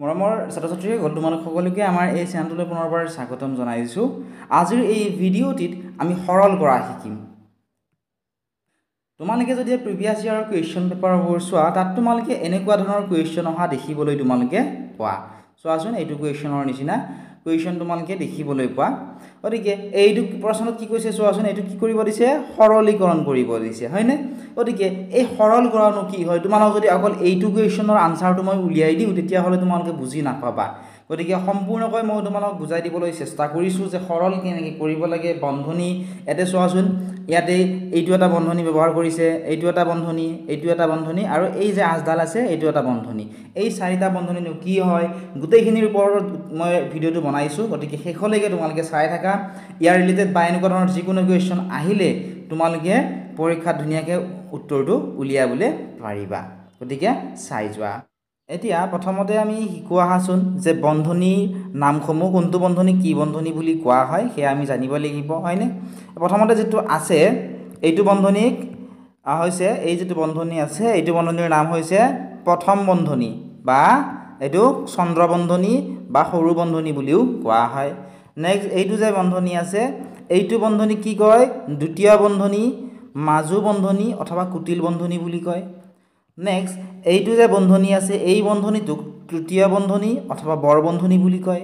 মৰমৰ ছাত্ৰ-ছাত্ৰীসকল তোমালোক সকলোকে আমাৰ এই চেনেলটোলৈ পুনৰবাৰ স্বাগতম জনাইছোঁ। আজিৰ এই ভিডিঅ'টিত আমি সৰল কৰা শিকিম। তোমালোকে যদি প্ৰিভিয়াছ ইয়াৰৰ কুৱেশ্যন পেপাৰবোৰ চোৱা তাত তোমালোকে এনেকুৱা ধৰণৰ কুৱেশ্যন অহা দেখিবলৈ তোমালোকে পোৱা। চোৱাচোন এইটো কুৱেশ্যনৰ নিচিনা কুৱেশ্যন তোমালোকে দেখিবলৈ পোৱা। গতিকে এইটো প্ৰশ্নত কি কৈছে চোৱাচোন, এইটো কি কৰিব দিছে, সৰলীকৰণ কৰিব দিছে, হয়নে? গতিকে এই সৰলকৰণটো কি হয়, তোমালোক যদি অকল এইটো কুৱেশ্যনৰ আনসাৰটো মই উলিয়াই দিওঁ তেতিয়াহ'লে তোমালোকে বুজি নাপাবা। গতিকে সম্পূৰ্ণকৈ মই তোমালোক বুজাই দিবলৈ চেষ্টা কৰিছোঁ যে সৰল কেনেকৈ কৰিব লাগে। বন্ধনী ইয়াতে চোৱাচোন, ইয়াতে এইটো এটা বন্ধনী ব্যৱহাৰ কৰিছে, এইটো এটা বন্ধনী, এইটো এটা বন্ধনী আৰু এই যে আঁচডাল আছে এইটো এটা বন্ধনী। এই চাৰিটা বন্ধনীনো কি হয় গোটেইখিনিৰ ওপৰত মই ভিডিঅ'টো বনাইছোঁ। গতিকে শেষলৈকে তোমালোকে চাই থাকা। ইয়াৰ ৰিলেটেড বা এনেকুৱা ধৰণৰ যিকোনো কুৱেশ্যন আহিলে তোমালোকে পৰীক্ষাত ধুনীয়াকৈ উত্তৰটো উলিয়াবলৈ পাৰিবা। গতিকে চাই যোৱা। এতিয়া প্ৰথমতে আমি শিকোঁ আহাচোন যে বন্ধনীৰ নামসমূহ, কোনটো বন্ধনী কি বন্ধনী বুলি কোৱা হয় সেয়া আমি জানিব লাগিব, হয়নে? প্ৰথমতে যিটো আছে এইটো বন্ধনীক হৈছে, এই যিটো বন্ধনী আছে এইটো বন্ধনীৰ নাম হৈছে প্ৰথম বন্ধনী বা এইটো চন্দ্ৰ বন্ধনী বা সৰু বন্ধনী বুলিও কোৱা হয়। নেক্সট এইটো যে বন্ধনী আছে এইটো বন্ধনী কি কয়, দ্বিতীয় বন্ধনী, মাজু বন্ধনী অথবা কুটিল বন্ধনী বুলি কয়। নেক্সট এইটো যে বন্ধনী আছে এই বন্ধনীটোক তৃতীয় বন্ধনী অথবা বৰ বন্ধনী বুলি কয়।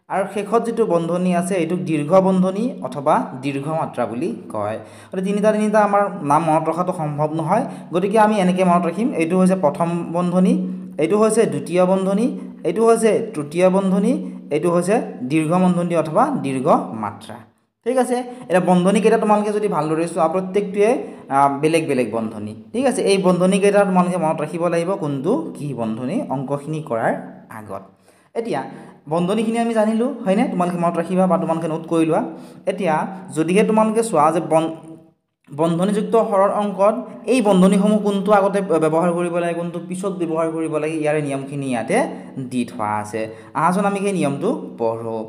আৰু শেষত যিটো বন্ধনী আছে এইটোক দীৰ্ঘ বন্ধনী অথবা দীৰ্ঘ মাত্ৰা বুলি কয়। গতিকে তিনিটা আমাৰ নাম মনত ৰখাটো সম্ভৱ নহয়। গতিকে আমি এনেকৈ মনত ৰাখিম, এইটো হৈছে প্ৰথম বন্ধনী, এইটো হৈছে দ্বিতীয় বন্ধনী, এইটো হৈছে তৃতীয় বন্ধনী, এইটো হৈছে দীৰ্ঘ বন্ধনী অথবা দীৰ্ঘ মাত্ৰা। ঠিক আছে। এতিয়া বন্ধনীকেইটা তোমালোকে যদি ভালদৰে চোৱা প্ৰত্যেকটোৱে বেলেগ বেলেগ বন্ধনী। ঠিক আছে। এই বন্ধনীকেইটা তোমালোকে মনত ৰাখিব লাগিব কোনটো কি বন্ধনী অংকখিনি কৰাৰ আগত। এতিয়া বন্ধনীখিনি আমি জানিলোঁ, হয়নে? তোমালোকে মনত ৰাখিবা বা তোমালোকে নোট কৰি লোৱা। এতিয়া যদিহে তোমালোকে চোৱা যে বন্ধনীযুক্ত সৰল অংকত এই বন্ধনীসমূহ কোনটো আগতে ব্যৱহাৰ কৰিব লাগে, কোনটো পিছত ব্যৱহাৰ কৰিব লাগে, ইয়াৰে নিয়মখিনি ইয়াতে দি থোৱা আছে। আহাচোন আমি সেই নিয়মটো পঢ়োঁ।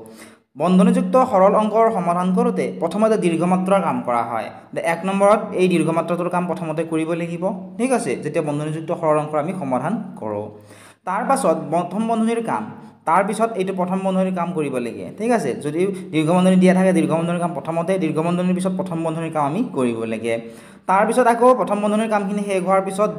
বন্ধনীযুক্ত সৰল অংকৰ সমাধান কৰোঁতে প্ৰথমতে দীৰ্ঘমাত্ৰাৰ কাম কৰা হয়। এক নম্বৰত এই দীৰ্ঘমাত্ৰাটোৰ কাম প্ৰথমতে কৰিব লাগিব। ঠিক আছে। যেতিয়া বন্ধনীযুক্ত সৰল অংকৰ আমি সমাধান কৰোঁ, তাৰ পাছত প্ৰথম বন্ধনীৰ কাম, তাৰপিছত এইটো প্ৰথম বন্ধনীৰ কাম কৰিব লাগে। ঠিক আছে। যদি দীৰ্ঘ বন্ধনী দিয়া থাকে দীৰ্ঘ বন্ধনীৰ কাম প্ৰথমতে, দীৰ্ঘ বন্ধনীৰ পিছত প্ৰথম বন্ধনীৰ কাম আমি কৰিব লাগে। তাৰপিছত আকৌ প্ৰথম বন্ধনীৰ কামখিনি শেষ হোৱাৰ পিছত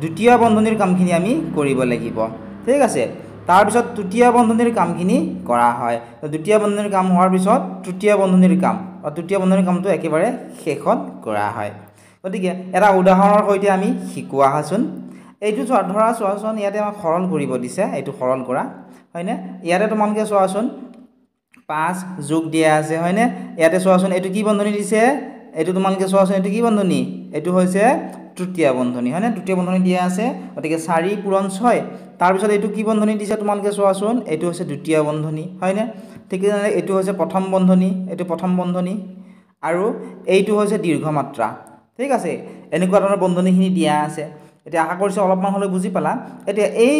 দ্বিতীয় বন্ধনীৰ কামখিনি আমি কৰিব লাগিব। ঠিক আছে। তাৰপিছত তৃতীয় বন্ধনীৰ কামখিনি কৰা হয়। দ্বিতীয় বন্ধনীৰ কাম হোৱাৰ পিছত তৃতীয় বন্ধনীৰ কাম, তৃতীয় বন্ধনীৰ কামটো একেবাৰে শেষত কৰা হয়। গতিকে এটা উদাহৰণৰ সৈতে আমি শিকোঁ আহাচোন। এইটো ধৰা চোৱাচোন, ইয়াতে আমাক সৰল কৰিব দিছে, এইটো সৰল কৰা, হয়নে? ইয়াতে তোমালোকে চোৱাচোন 5 যোগ দিয়া আছে, হয়নে? ইয়াতে চোৱাচোন এইটো কি বন্ধনী দিছে, এইটো তোমালোকে চোৱাচোন এইটো কি বন্ধনী, এইটো হৈছে তৃতীয় বন্ধনী, হয়নে? তৃতীয় বন্ধনী দিয়া আছে। গতিকে 4 পূৰণ 6। তাৰপিছত এইটো কি বন্ধনী দিছে তোমালোকে চোৱাচোন, এইটো হৈছে দ্বিতীয় বন্ধনী, হয়নে? ঠিক তেনেদৰে এইটো হৈছে প্ৰথম বন্ধনী, এইটো প্ৰথম বন্ধনী আৰু এইটো হৈছে দীৰ্ঘ মাত্ৰা। ঠিক আছে। এনেকুৱা ধৰণৰ বন্ধনীখিনি দিয়া আছে। এতিয়া আশা কৰিছোঁ অলপমান হ'লেও বুজি পালা। এতিয়া এই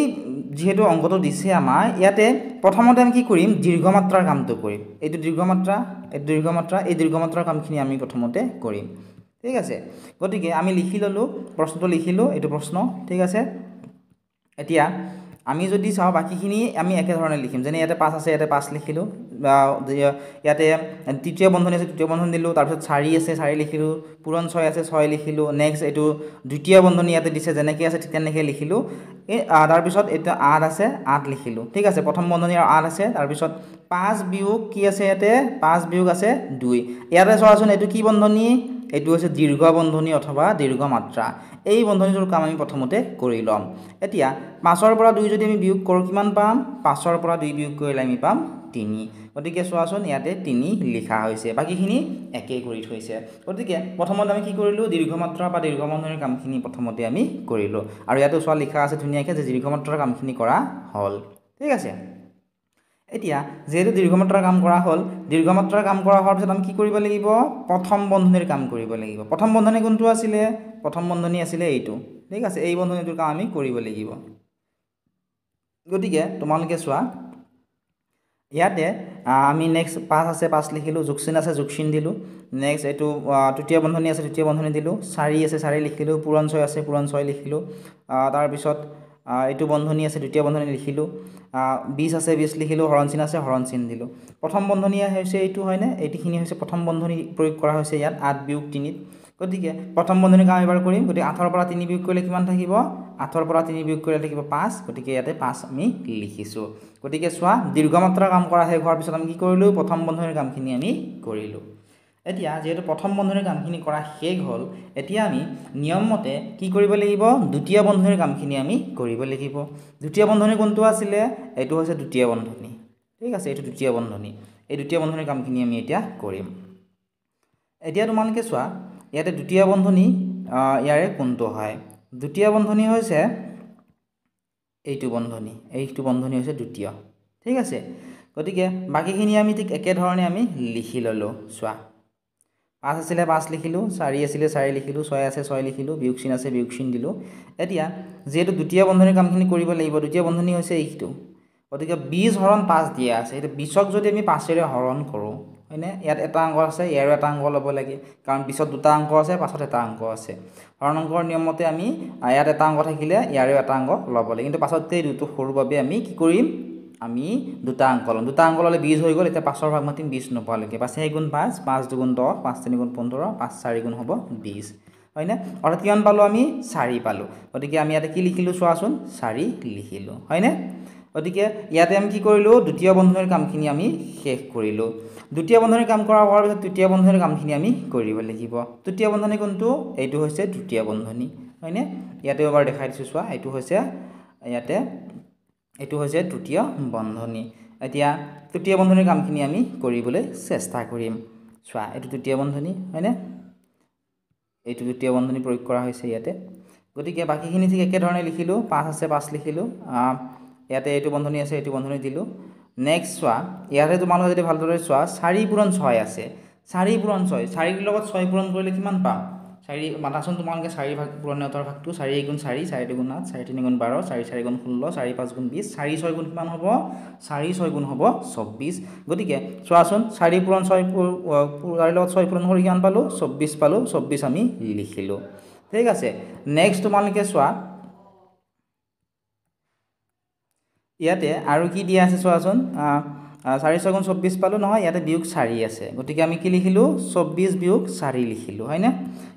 যিহেতু অংকটো দিছে আমাৰ, ইয়াতে প্ৰথমতে আমি কি কৰিম, দীৰ্ঘমাত্ৰাৰ কামটো কৰিম। এইটো দীৰ্ঘমাত্ৰা, এইটো দীৰ্ঘমাত্ৰা, এই দীৰ্ঘমাত্ৰাৰ কামখিনি আমি প্ৰথমতে কৰিম। ঠিক আছে। গতিকে আমি লিখি ল'লোঁ, প্ৰশ্নটো লিখিলোঁ, এইটো প্ৰশ্ন। ঠিক আছে। এতিয়া আমি যদি চাওঁ বাকীখিনি আমি একেধৰণে লিখিম। যেনে ইয়াতে 5 আছে, ইয়াতে 5 লিখিলোঁ, ইয়াতে তৃতীয় বন্ধনী আছে, তৃতীয় বন্ধনী দিলোঁ, তাৰপিছত 4 আছে, 4 লিখিলোঁ, পূৰণ 6 আছে, 6 লিখিলোঁ। নেক্সট এইটো দ্বিতীয় বন্ধনী ইয়াতে দিছে, যেনেকৈ আছে ঠিক তেনেকৈ লিখিলোঁ। তাৰপিছত এতিয়া 8 আছে, 8 লিখিলোঁ। ঠিক আছে। প্ৰথম বন্ধনী আৰু 8 আছে। তাৰপিছত 5 বিয়োগ কি আছে ইয়াতে, 5 বিয়োগ আছে 2। ইয়াতে চোৱাচোন এইটো কি বন্ধনী, এইটো হৈছে দীৰ্ঘ বন্ধনী অথবা দীৰ্ঘ মাত্ৰা। এই বন্ধনীটোৰ কাম আমি প্ৰথমতে কৰি ল'ম। এতিয়া 5ৰ পৰা 2 যদি আমি বিয়োগ কৰোঁ কিমান পাম, 5ৰ পৰা 2 বিয়োগ কৰিলে আমি পাম 3। গতিকে চোৱাচোন ইয়াতে 3 লিখা হৈছে, বাকীখিনি একেই কৰি থৈছে। গতিকে প্ৰথমতে আমি কি কৰিলোঁ, দীৰ্ঘমাত্ৰা বা দীৰ্ঘ বন্ধনীৰ কামখিনি প্ৰথমতে আমি কৰিলোঁ। আৰু ইয়াতে চোৱা লিখা আছে ধুনীয়াকৈ যে দীৰ্ঘমাত্ৰাৰ কামখিনি কৰা হ'ল। ঠিক আছে। এতিয়া যিহেতু দীৰ্ঘমাত্ৰাৰ কাম কৰা হ'ল, দীৰ্ঘমাত্ৰাৰ কাম কৰা হোৱাৰ পিছত আমি কি কৰিব লাগিব, প্ৰথম বন্ধনীৰ কাম কৰিব লাগিব। প্ৰথম বন্ধনী কোনটো আছিলে, প্ৰথম বন্ধনী আছিলে এইটো। ঠিক আছে। এই বন্ধনীটোৰ কাম আমি কৰিব লাগিব। গতিকে তোমালোকে চোৱা ইয়াতে আমি নেক্সট 5 আছে, 5 লিখিলোঁ, যোগচিন আছে, যোগচিন দিলোঁ। নেক্সট এইটো তৃতীয় বন্ধনী আছে, তৃতীয় বন্ধনী দিলোঁ। 4 আছে, 4 লিখিলোঁ, পূৰণ 6 আছে, পূৰণ 6 লিখিলোঁ। তাৰপিছত এইটো বন্ধনী আছে দ্বিতীয় বন্ধনী লিখিলোঁ 20 আছে 20 লিখিলোঁ হৰণ চিন আছে হৰণ চিন দিলোঁ প্ৰথম বন্ধনী হৈছে এইটো হয়নে এইখিনি হৈছে প্ৰথম বন্ধনী প্ৰয়োগ কৰা হৈছে ইয়াত 8 বিয়োগ 3 গতিকে প্ৰথম বন্ধনী কাম এবাৰ কৰিম গতিকে 8 ৰ পৰা 3 বিয়োগ কৰিলে কিমান থাকিব 8 ৰ পৰা 3 বিয়োগ কৰিলে থাকিব 5 গতিকে ইয়াতে 5 আমি লিখিছোঁ গতিকে চোৱা দীৰ্ঘ মাত্ৰাৰ কাম কৰা শেষ হোৱাৰ পিছত আমি কি কৰিলোঁ প্ৰথম বন্ধনীৰ কামখিনি আমি কৰিলোঁ এতিয়া যেহেতু প্ৰথম বন্ধনীৰ কামখিনি কৰা শেষ হ'ল এতিয়া আমি নিয়মমতে কি কৰিব লাগিব দ্বিতীয় বন্ধনীৰ কামখিনি আমি কৰিব লাগিব দ্বিতীয় বন্ধনী কোনটো আছিলে এইটো হৈছে দ্বিতীয় বন্ধনী ঠিক আছে এইটো দ্বিতীয় বন্ধনী এই দ্বিতীয় বন্ধনীৰ কামখিনি আমি এতিয়া কৰিম এতিয়া তোমালোকে চোৱা ইয়াতে দ্বিতীয় বন্ধনী ইয়াৰে কোনটো হয় দ্বিতীয় বন্ধনী হৈছে এইটো বন্ধনী হৈছে দ্বিতীয় ঠিক আছে গতিকে বাকিখিনি আমি ঠিক একে ধৰণে আমি লিখি ললো চোৱা 5 আছিল 5 লিখিলো 4 আছিল 4 লিখিলো 6 আছে 6 লিখিলো বিয়োগ চিন আছে বিয়োগ চিন দিলো এতিয়া যেহেতু দ্বিতীয় বন্ধনীৰ কামখিনি কৰিব লাগিব দ্বিতীয় বন্ধনী হৈছে এইটো গতিকে 20 হৰণ 5 দিয়া আছে এটা 20ক যদি আমি 5 ৰে হৰণ কৰো হয়নে ইয়াত এটা অংক আছে ইয়াৰ এটা অংক ল'ব লাগে কাৰণ পিছত দুটা অংক আছে পাছত এটা অংক আছে হৰণ অংকৰ নিয়মমতে আমি ইয়াত এটা অংক থাকিলে ইয়াৰ এটা অংক ল'ব লাগে কিন্তু পাছততে দুটো সৰু বাবে আমি কি কৰিম আমি দুটা অংক ললে 20 হৈ গ'ল এটা 5 ৰ ভাগ মাতিম 20 নপালৈকে 5 গুণ 5 5 2 গুণ 10 5 3 গুণ 15 5 4 গুণ হ'ব 20 হয়নে অৰ্থাৎ কিমান পালো আমি 4 পালো গতিকে আমি ইয়াতে কি লিখিলো চোৱাচোন 4 লিখিলো হয়নে গতিকে ইয়াতে আমি কি কৰিলো দ্বিতীয় বন্ধনীৰ কামখিনি আমি শেষ কৰিলো দ্বিতীয় বন্ধনীৰ কাম কৰা হোৱাৰ পিছত তৃতীয় বন্ধনীৰ কামখিনি আমি কৰিব লাগিব তৃতীয় বন্ধনী কোনটো এইটো হৈছে তৃতীয় বন্ধনী হয়নে ইয়াতে এবাৰ দেখাই দিছো চোৱা এইটো হৈছে তৃতীয় বন্ধনী এতিয়া তৃতীয় বন্ধনীৰ কামখিনি আমি কৰিবলৈ চেষ্টা কৰিম চোৱা এইটো তৃতীয় বন্ধনী হয়নে এইটো তৃতীয় বন্ধনী প্ৰয়োগ কৰা হৈছে ইয়াতে গতিকে বাকিখিনি ঠিক একে ধৰণে লিখিলো 5 আছে 5 লিখিলো ইয়াতে এইটো বন্ধনী আছে এইটো বন্ধনী দিলো নেক্সট চোৱা ইয়াতে তোমালোকে যদি ভালদৰে চোৱা 4 পূৰণ 6 আছে 4 পূৰণ 6 4 ৰ লগত 6 পূৰণ কৰিলে কিমান পাম 4 মাতাচোন তোমালোকে 4 ভাগ পূৰণৰ ভাগটো 4 গুণ 4 4 গুণ 8 4 3 গুণ 12 4 4 গুণ 16 4 5 গুণ 20 4 6 গুণ কিমান হ'ব 4 6 গুণ হ'ব 24 গতিকে চোৱাচোন 4 পূৰণ 6 4 লগত 6 পূৰণ কৰি কিমান পালো 24 পালো 24 আমি লিখিলো ঠিক আছে নেক্সট তোমালোকে চোৱা ইয়াতে আৰু কি দিয়া আছে চোৱাচোন 4 6 গুণ 24 পালো নহয় ইয়াতে বিয়োগ 4 আছে গতিকে আমি কি লিখিলো 24 বিয়োগ 4 লিখিলো হয়নে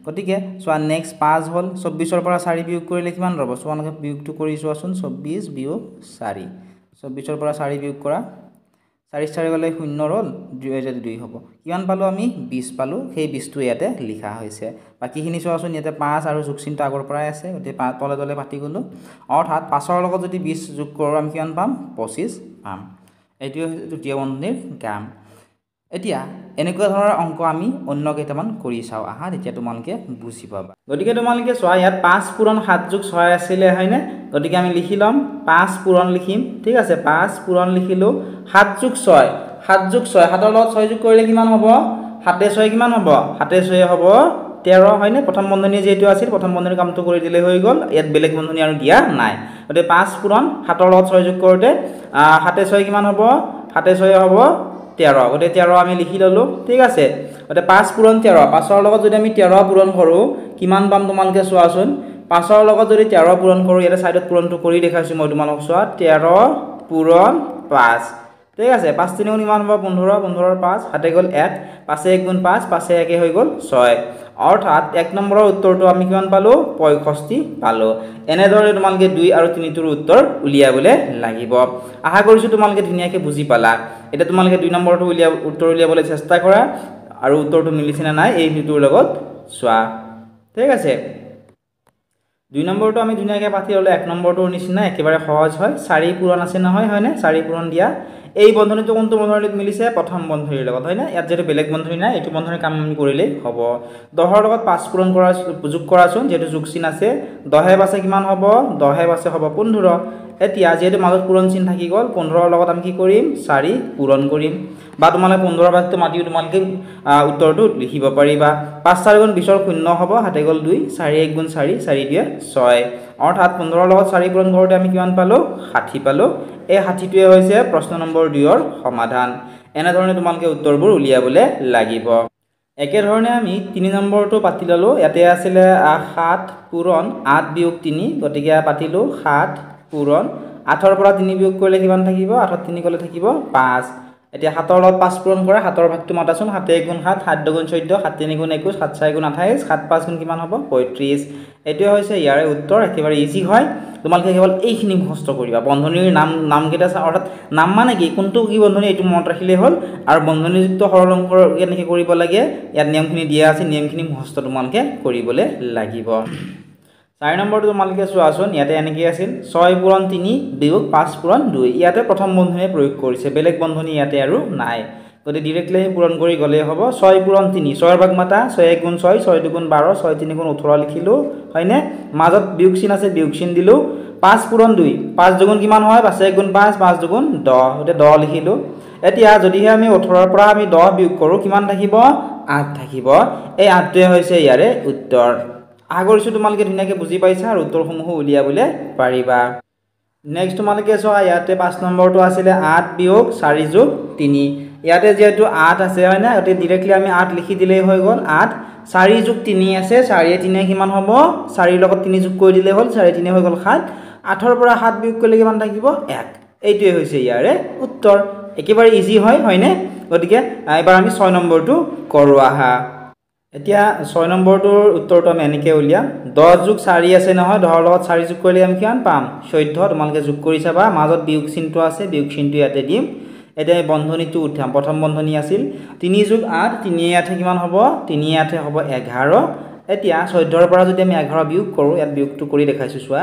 গতিকে চোৱা নেক্সট 5 হল 24 ৰ পৰা 4 বিয়োগ কৰিলে কিমান ৰব তোমালোকে বিয়োগটো কৰি চোৱাচোন 24 বিয়োগ 4 24 ৰ পৰা 4 বিয়োগ কৰা 4 4 গলে 0 ৰল 2 2 হ'ব কিমান পালো আমি 20 পালো সেই 20 টো ইয়াতে লিখা হৈছে বাকিখিনি চোৱাচোন ইয়াতে 5 আৰু যোগ চিনটো আগৰ পৰাই আছে গতিকে তলে তলে পাতি গলো অৰ্থাৎ 5 ৰ লগত যদি 20 যোগ কৰো আমি কিমান পাম 25 পাম এইটো তৃতীয় বন্ধনীৰ কাম এতিয়া এনেকুৱা ধৰণৰ অংক আমি অন্য কেইটামান কৰি চাও আহা তেতিয়া তোমালোকে বুজি পাবা গতিকে তোমালোকে চোৱা ইয়াত 5 পূৰণ 7 যোগ 6 আছিল হয়নে গতিকে আমি লিখি লম 5 পূৰণ লিখিম ঠিক আছে 5 পূৰণ লিখিলো 7 যোগ 6 7 যোগ 6 7 ৰ লগত 6 যোগ কৰিলে কিমান হ'ব 7 6 কিমান হ'ব 7 6 হ'ব 13 হয়নে প্ৰথম বন্ধনী যেটো আছিল প্ৰথম বন্ধনীৰ কামটো কৰি দিলে হৈ গল ইয়াত বেলেগ বন্ধনী আৰু দিয়া নাই গতিকে 5 পূৰণ 7 ৰ লগত 6 যোগ কৰোতে 7 6 কিমান হ'ব 7 6 হ'ব 13 গতিকে 13 আমি লিখি ললো ঠিক আছে গতিকে 5 পূৰণ 13 5 ৰ লগত যদি আমি 13 পূৰণ কৰো কিমান পাম তোমালোকে চোৱাচোন 5 ৰ লগত যদি 13 পূৰণ কৰো ইয়াতে সাইডত পূৰণটো কৰি দেখাইছো মই তোমালোকক চোৱা 13 পূৰণ 5 ঠিক আছে 5 3 গুণ কিমান হ'ব 15 15 ৰ 5 হাতে গল 1 5 1 গুণ 5 5 1 হৈ গল 6 অৰ্থাৎ 1 নম্বৰৰ উত্তৰটো আমি কিমান পালো 65 পালো এনেদৰে তোমালোকে 2 আৰু 3 টোৰ উত্তৰ উলিয়াবলৈ লাগিব আশা কৰিছো তোমালোকে ধুনীয়াকৈ বুজি পালা এটা তোমালোকে 2 নম্বৰটো উত্তৰ উলিয়াবলৈ চেষ্টা কৰা আৰু উত্তৰটো মিলিছে না নাই এই ভিডিওৰ লগত চোৱা ঠিক আছে 2 নম্বৰটো আমি ধুনীয়াকৈ পাতি ললে 1 নম্বৰটোৰ নিচিনা একেবাৰে সহজ হয় 4 পূৰণ আছে নহয় হয়নে 4 পূৰণ দিয়া এই বন্ধনীটো কোনটো বন্ধনীৰ লগত মিলিছে প্ৰথম বন্ধনীৰ লগত হয়নে ইয়াত যেটো বেলেগ বন্ধনী নাই এইটো বন্ধনীৰ কাম আমি কৰিলে হ'ব 10 ৰ লগত 5 পূৰণ কৰা যোগ কৰাচোন যেটো যোগ চিন আছে 10 বাছে কিমান হ'ব 10 বাছে হ'ব 15 এতিয়া যেটো মাজত পূৰণ চিন থাকি গল 15 ৰ লগত আমি কি কৰিম 4 পূৰণ কৰিম বা তোমালোকে 15 বাছটো মাতিও তোমালোকে উত্তৰটো লিখিব পাৰিবা 5 4 গুণ 20 ৰ 0 হ'ব হাতে গল 2 4 1 গুণ 4 4 2 6 অৰ্থাৎ 15 ৰ লগত 4 পূৰণ কৰোতে আমি কিমান পালো 60 পালো এই 60 টোৱে হৈছে প্ৰশ্ন নম্বৰ 2 ৰ সমাধান এনে ধৰণে তোমালোকে উত্তৰবোৰ উলিয়াবলৈ লাগিব একে ধৰণে আমি 3 নম্বৰটো পাতি ললো ইয়াতে আছিল 7 পূৰণ 8 বিয়োগ 3 গতিকে পাতিলো 7 পূৰণ 8ৰ পৰা 3 বিয়োগ কৰিলে কিমান থাকিব 8ত 3 গলে থাকিব 5 এতিয়া 7ৰ লগত 5 পূৰণ কৰা 7ৰ ভাগটো মাতাচোন 7 1 গুণ 7 7 2 গুণ 14 7 3 গুণ 21 7 4 গুণ 28 7 5 গুণ কিমান হ'ব 35 এটোৱে হৈছে ইয়াৰে উত্তৰ একেবাৰে ইজি হয় তোমালোকে কেৱল এইখিনি মুখস্থ কৰিবা বন্ধনীৰ নাম কেইটা অৰ্থাৎ নাম মানে কি কোনটো কি বন্ধনী এটো মনত ৰাখিলে হ'ল আৰু বন্ধনীযুক্ত সৰল অংক কেনেকৈ কৰিব লাগে ইয়াত নিয়মখিনি দিয়া আছে নিয়মখিনি মুখস্থ তোমালোকে কৰিবলৈ লাগিব 4 নম্বৰটো তোমালোকে চোৱাচোন ইয়াতে এনেকৈ আছিল 6 পূৰণ 3 বিয়োগ 5 পূৰণ 2 ইয়াতে প্ৰথম বন্ধনী প্ৰয়োগ কৰিছে বেলেগ বন্ধনী ইয়াতে আৰু নাই গতি ডাইৰেক্টলি পূৰণ কৰি গলে হ'ব 6 পূৰণ 3 6ৰ ভাগ মাতা 6 1 গুণ 6 6 2 গুণ 12 6 3 গুণ 18 লিখিলো হয়নে মাজত বিয়োগ চিন আছে বিয়োগ চিন দিলো 5 পূৰণ 2 5 দুগুণ কিমান হয় 5 1 গুণ 5 5 দুগুণ 10 হতে 10 লিখিলো এতিয়া যদিহে আমি 18ৰ পৰা আমি 10 বিয়োগ কৰো কিমান থাকিব 8 থাকিব এই 8টোৱে হৈছে ইয়াৰে উত্তৰ আগৰছো তোমালোকে ধুনিয়াকে বুজি পাইছা আৰু উত্তৰসমূহ উলিয়াবলৈ পাৰিবা নেক্সট তোমালোকে চোৱা ইয়াতে 5 নম্বৰটো আছিল 8 বিয়োগ 4 যোগ 3 ইয়াতে যেহেতু 8 আছে হয় না এতে ডাইৰেক্টলি আমি 8 লিখি দিলেই হৈ গল 8 4 যোগ 3 আছে 4 3 কিমান হ'ব 4 লগত 3 যোগ কৰি দিলে হ'ল 4 3 হৈ গল 7 8ৰ পৰা 7 বিয়োগ কৰিলে কিমান থাকিব 1 এইটোৱে হৈছে ইয়াৰে উত্তৰ একেবাৰে ইজি হয় হয়নে গতিকে এবাৰ আমি 6 নম্বৰটো কৰো আহা এতিয়া 6 নম্বৰটোৰ উত্তৰটো আমি এনেকৈ উলিয়াম 10 যোগ 4 আছে নহয় 10ৰ লগত 4 যোগ কৰিলে আমি কিমান পাম 14 তোমালোকে যোগ কৰি চাবা মাজত বিয়োগ চিহ্নটো আছে বিয়োগ চিহ্নটো ইয়াতে দিম এতিয়া এই বন্ধনীটো উঠাম প্ৰথম বন্ধনী আছিল 3 যোগ 8 3 8 কিমান হ'ব 3 8 হ'ব 11 এতিয়া 14ৰ পৰা যদি আমি 11 বিয়োগ কৰো ইয়াত বিয়োগটো কৰি দেখাইছো চোৱা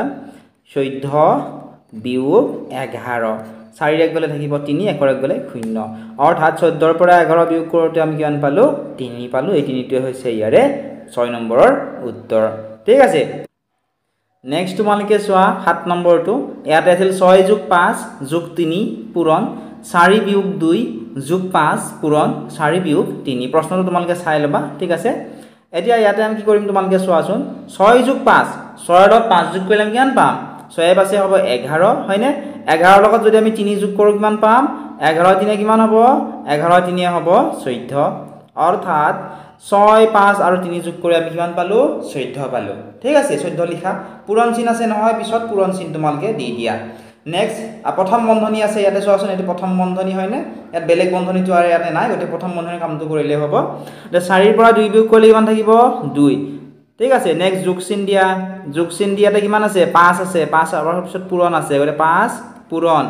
14 বিয়োগ 11 4 এক গলে থাকিব 3 1 এক গলে 0 অৰ্থাৎ 14ৰ পৰা 11 বিয়োগ কৰোতে আমি কিমান পালো 3 পালো এই তিনিটোৱে হৈছে ইয়াৰে 6 নম্বৰৰ উত্তৰ ঠিক আছে নেক্সট তোমালোকে চোৱা 7 নম্বৰটো ইয়াতে আছিল 6 যোগ 5 যোগ 3 পূৰণ 4 বিয়োগ 2 যোগ 5 পূৰণ 4 বিয়োগ 3 প্ৰশ্নটো তোমালোকে চাই লবা ঠিক আছে এতিয়া ইয়াতে আমি কি কৰিম তোমালোকে চোৱাচোন 6 যোগ 5 6ৰ লগত 5 যোগ কৰিলে আমি কিমান পাম 6 পাছে হ'ব 11 হয়নে 11ৰ লগত যদি আমি 3 যোগ কৰো কিমান পাম 11 3 কিমান হ'ব 11 3 হ'ব 14 অৰ্থাৎ 6 5 আৰু 3 যোগ কৰি আমি কিমান পালো 14 পালো ঠিক আছে 14 লিখা পূৰণ চিন আছে নহয় পিছত পূৰণ চিন তোমালোকে দি দিয়া নেক্সট প্ৰথম বন্ধনী আছে ইয়াতে চোৱাচোন এটো প্ৰথম বন্ধনী হয়নে ইয়াত বেলেগ বন্ধনীটো আৰু ইয়াতে নাই গতে প্ৰথম বন্ধনীৰ কামটো কৰিলে হ'ব তে 4 ৰ পৰা 2 বিয়োগ কৰিলে কিমান থাকিব 2 ঠিক আছে নেক্সট যোগ চিন দিয়াতে কিমান আছে 5 আছে 5 আৰু পিছত পূৰণ আছে গতে 5 পূৰণ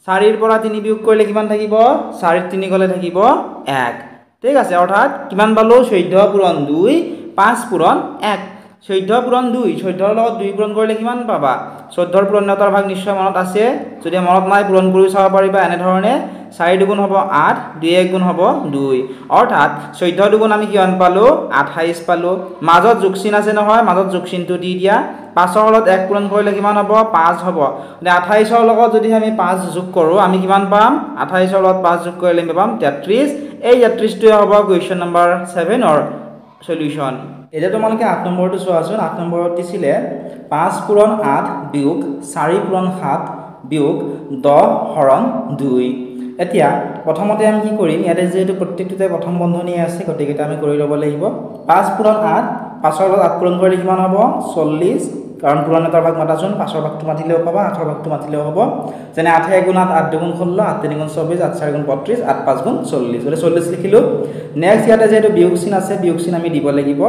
4 ৰ পৰা 3 বিয়োগ কৰিলে কিমান থাকিব 4 3 গলে থাকিব 1 ঠিক আছে অৰ্থাৎ কিমান পালো 14 পূৰণ 2 5 পূৰণ 1 14 পূৰণ 2 14ৰ লগত 2 পূৰণ কৰিলে কিমান পাবা 14ৰ পূৰণতাৰ ভাগ নিশ্চয় মনত আছে যদি মনত নাই পূৰণ কৰি চাব পাৰিবা এনে ধৰণে 4 দুগুণ হ'ব 8 2 1 গুণ হ'ব 2 অৰ্থাৎ 14 দুগুণ আমি কিমান পালো 28 পালো মাজত যোগ চিন আছে নহয় মাজত যোগ চিনটো দি দিয়া 5ৰ লগত 1 পূৰণ কৰিলে কিমান হ'ব 5 হ'ব মানে 28ৰ লগত যদি আমি 5 যোগ কৰো আমি কিমান পাম 28ৰ লগত 5 যোগ কৰিলে আমি পাম 33 এই 33 টোৱে হ'ব কোৱেশ্চন নম্বৰ 7 অৰ সলিউশন এটা তোমালোকে 8 নম্বৰটো চোৱাচোন 8 নম্বৰত দিছিলে 5 পূৰণ 8 বিয়োগ 4 পূৰণ 7 বিয়োগ 10 হৰণ 2 এতিয়া প্ৰথমতে আমি কি কৰিম ইয়াতে যেটো প্ৰত্যেকটোতে প্ৰথম বন্ধনী আছে গতিকে আমি কৰি ল'ব লাগিব 5 পূৰণ 8 5ৰ লগত 8 পূৰণ কৰিলে কিমান হ'ব 40 কাৰণ পূৰণতাৰ ভাগ মাতাচোন 5ৰ ভাগটো মাতিলেও পাবা 8ৰ ভাগটো মাতিলেও হ'ব যেনে 8 1 গুণ 8 8 2 গুণ 16 8 3 গুণ 24 8 4 গুণ 32 8 5 গুণ 40 গলে 40 লিখিলো নেক্সট ইয়াতে যেটো বিয়োগ চিন আছে বিয়োগ চিন আমি দিব লাগিব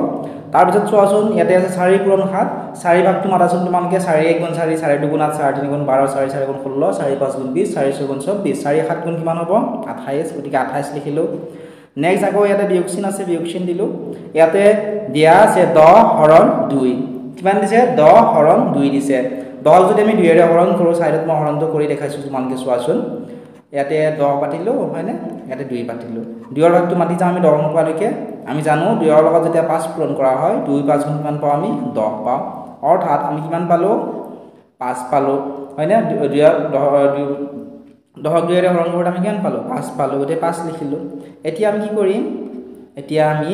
তাৰ পিছত চোৱাচোন ইয়াতে আছে 4 পূৰণ 7 4 ভাগটো মাতাচোন তোমালোকে 4 1 গুণ 4 4 2 গুণ 8 4 3 গুণ 12 4 4 গুণ 16 4 5 গুণ 20 4 6 গুণ 24 4 7 গুণ কিমান হ'ব 28 গতিকে 28 লিখিলো নেক্সট আকৌ ইয়াতে বিয়োগ চিন আছে বিয়োগ চিন দিলো ইয়াতে দিয়া আছে 10 হৰণ 2 কিমান দিছে 10 হৰণ 2 দিছে 10 যদি আমি 2 এৰে হৰণ কৰো সাইডত মই হৰণটো কৰি দেখাইছো তোমালোকে চোৱাচোন ইয়াতে 10 পাতিলো হয়নে ইয়াতে 2 পাতিলো 2ৰ ভাগটো মাতি যাম আমি 10 নোপোৱালৈকে আমি জানো 2ৰ লগত যেতিয়া 5 পূৰণ কৰা হয় 2 5 গুণ কিমান পাও আমি 10 পাও অৰ্থাৎ আমি কিমান পালো 5 পালো হয়নে 10 2 এৰে হৰণ কৰোতে আমি কিমান পালো 5 পালো গতে 5 লিখিলো এতিয়া আমি কি কৰিম এতিয়া আমি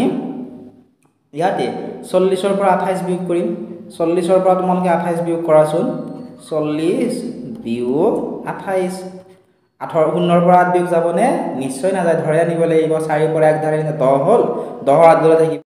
ইয়াতে 40ৰ পৰা 28 বিয়োগ কৰিম 40ৰ পৰা তোমালোকে 28 বিয়োগ কৰাচোন 40 বিয়োগ 28 8 ৰ পৰা 8 বিয়োগ যাবনে নিশ্চয় না যায় ধৰে আনিব লাগিব 4 ৰ পৰা 1 ধাৰে 10 হ'ল 10 8 গলে থাকিব